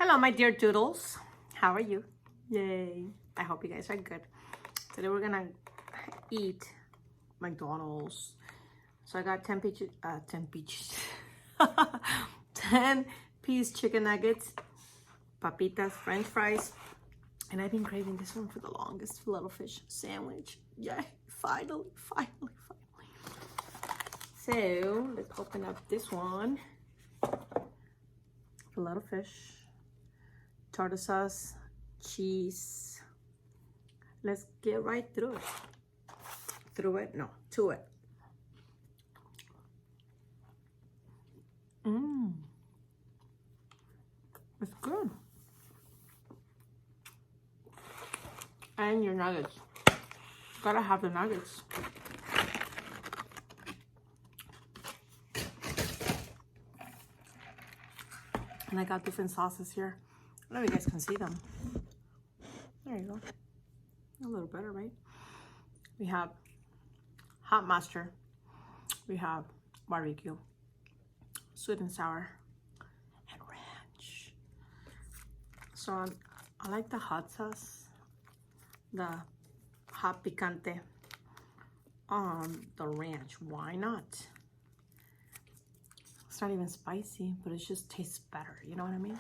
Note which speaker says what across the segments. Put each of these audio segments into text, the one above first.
Speaker 1: Hello, my dear doodles. How are you? Yay. I hope you guys are good. Today we're gonna eat McDonald's. So I got 10 piece chicken nuggets, papitas, french fries, and I've been craving this one for the longest, filet fish sandwich. Yay, finally. So let's open up this one. Filet fish, tartar sauce, cheese. Let's get right through it. To it. It's good. And your nuggets. Gotta have the nuggets. And I got different sauces here. I don't know if you guys can see them. There you go. A little better, right? We have hot mustard. We have barbecue, sweet and sour, and ranch. So I like the hot sauce, the hot picante, the ranch. Why not? It's not even spicy, but it just tastes better. You know what I mean?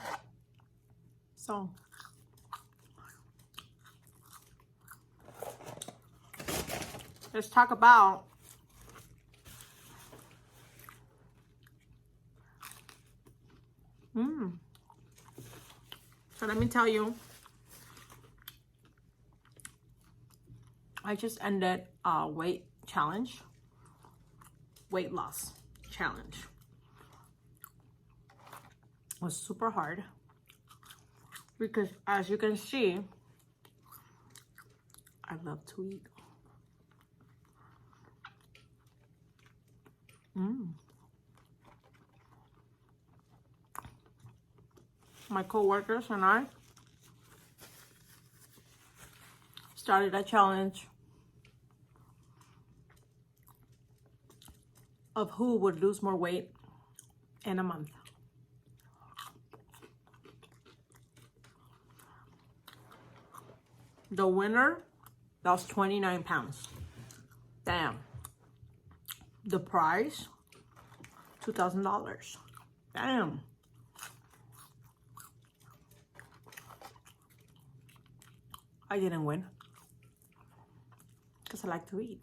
Speaker 1: So let's talk about So let me tell you, I just ended a weight loss challenge. It was super hard because, as you can see, I love to eat. My co-workers and I started a challenge of who would lose more weight in a month. The winner lost 29 pounds. Damn. The prize, $2,000. Damn. I didn't win because I like to eat.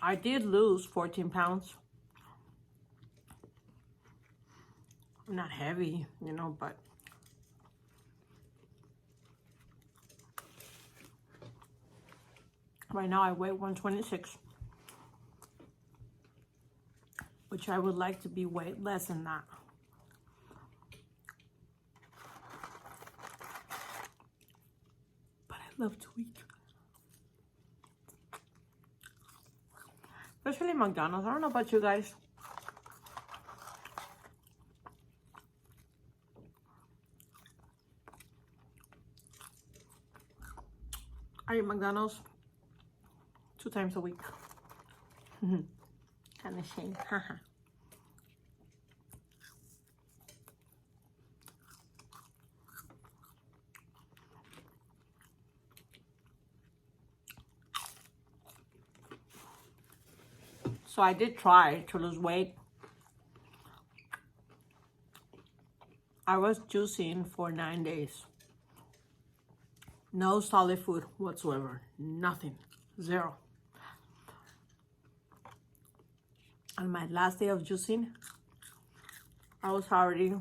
Speaker 1: I did lose 14 pounds. I'm not heavy, you know, but right now I weigh 126, which I would like to be weight less than that. But I love to eat. Especially McDonald's. I don't know about you guys. I eat McDonald's 2 times a week. Kind of shame. So I did try to lose weight. I was juicing for 9 days. No solid food whatsoever. Nothing. Zero. On my last day of juicing, I was already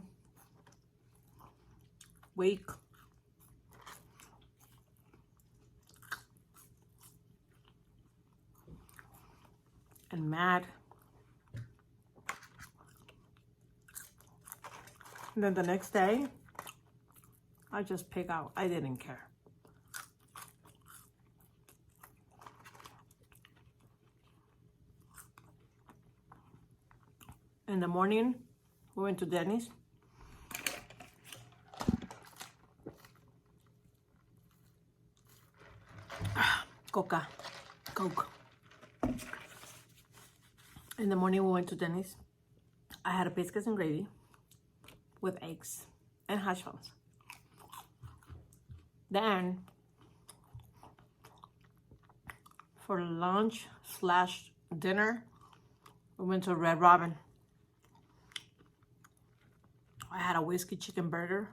Speaker 1: weak. And mad. And then the next day, I just pig out. I didn't care. In the morning, we went to Denny's. Coke. In the morning, we went to Denny's. I had a biscuits and gravy with eggs and hash browns. Then for lunch slash dinner, we went to Red Robin. I had a whiskey chicken burger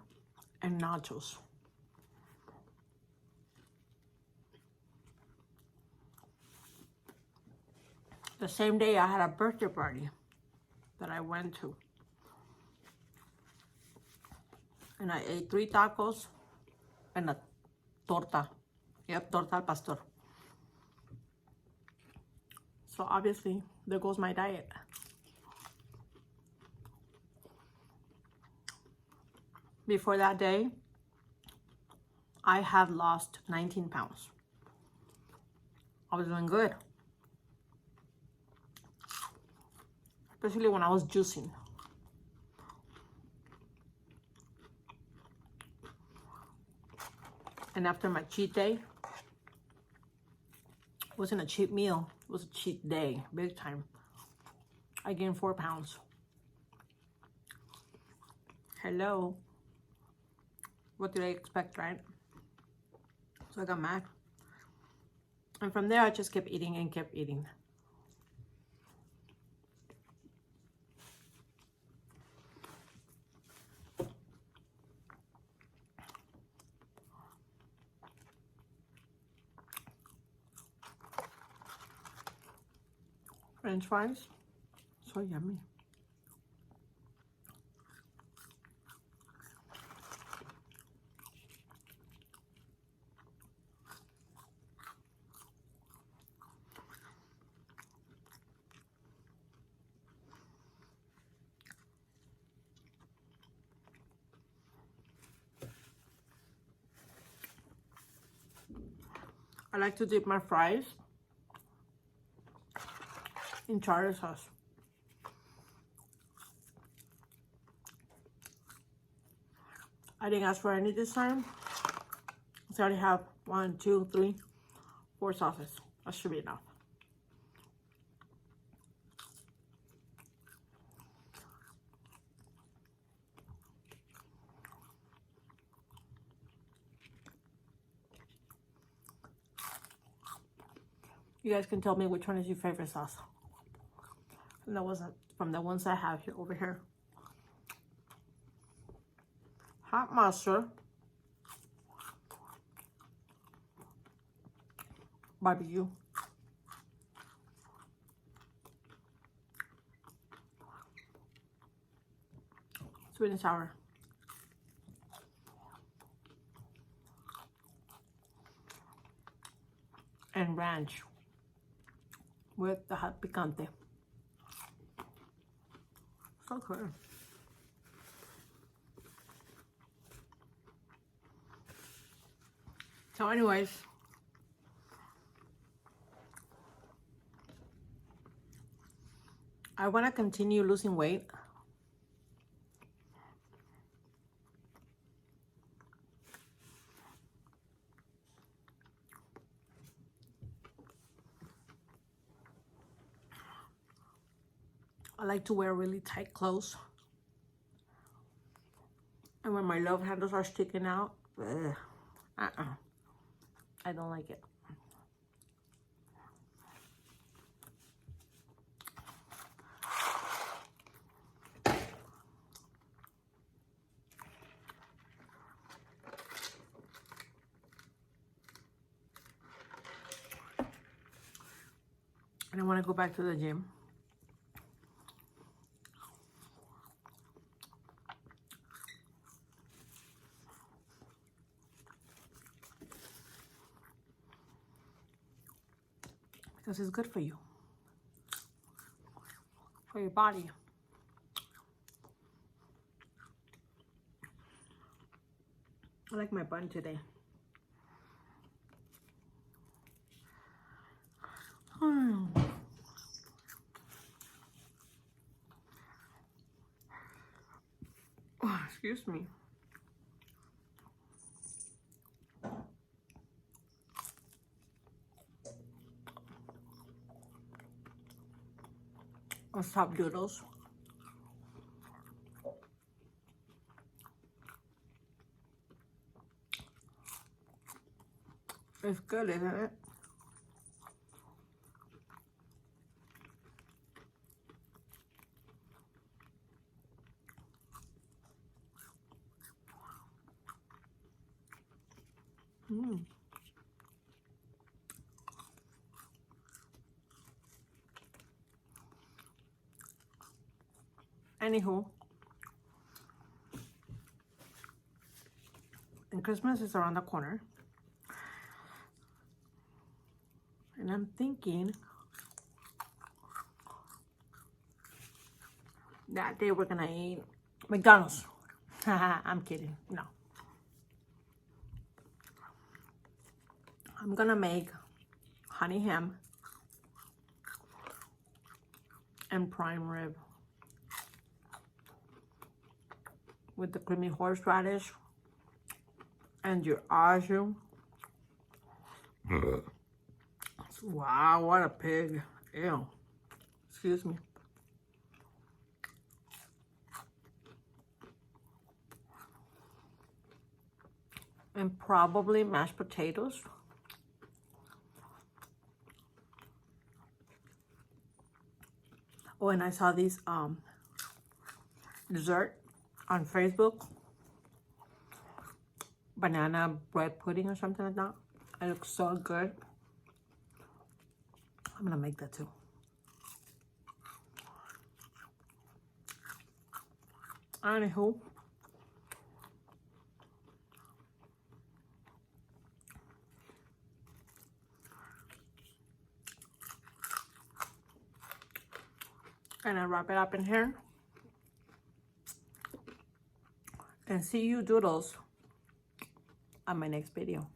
Speaker 1: and nachos. The same day I had a birthday party that I went to. And I ate 3 tacos and a torta. Yep, torta al pastor. So obviously, there goes my diet. Before that day, I had lost 19 pounds. I was doing good. Especially when I was juicing. And after my cheat day, it wasn't a cheat meal, it was a cheat day, big time. I gained 4 pounds. Hello. What did I expect, right? So I got mad. And from there, I just kept eating and kept eating. French fries, so yummy. I like to dip my fries in tartar sauce. I didn't ask for any this time. So I already have 1, 2, 3, 4 sauces. That should be enough. You guys can tell me which one is your favorite sauce. And that wasn't from the ones I have here over here. Hot mustard, barbecue, sweet and sour, and ranch with the hot picante. So good. So anyways, I want to continue losing weight. I like to wear really tight clothes. And when my love handles are sticking out, I don't like it. And I want to go back to the gym. Because it's good for you. For your body. I like my bun today. Oh, excuse me. On top noodles. It's good, isn't it? Mm. Anywho, and Christmas is around the corner. And I'm thinking that day we're gonna eat McDonald's. I'm kidding, no. I'm gonna make honey ham and prime rib with the creamy horseradish and your au jus. Wow, what a pig. Ew. Excuse me. And probably mashed potatoes. Oh, and I saw these dessert on Facebook. Banana bread pudding or something like that. It looks so good. I'm gonna make that too. Anywho, and I wrap it up in here. And see you doodles on my next video.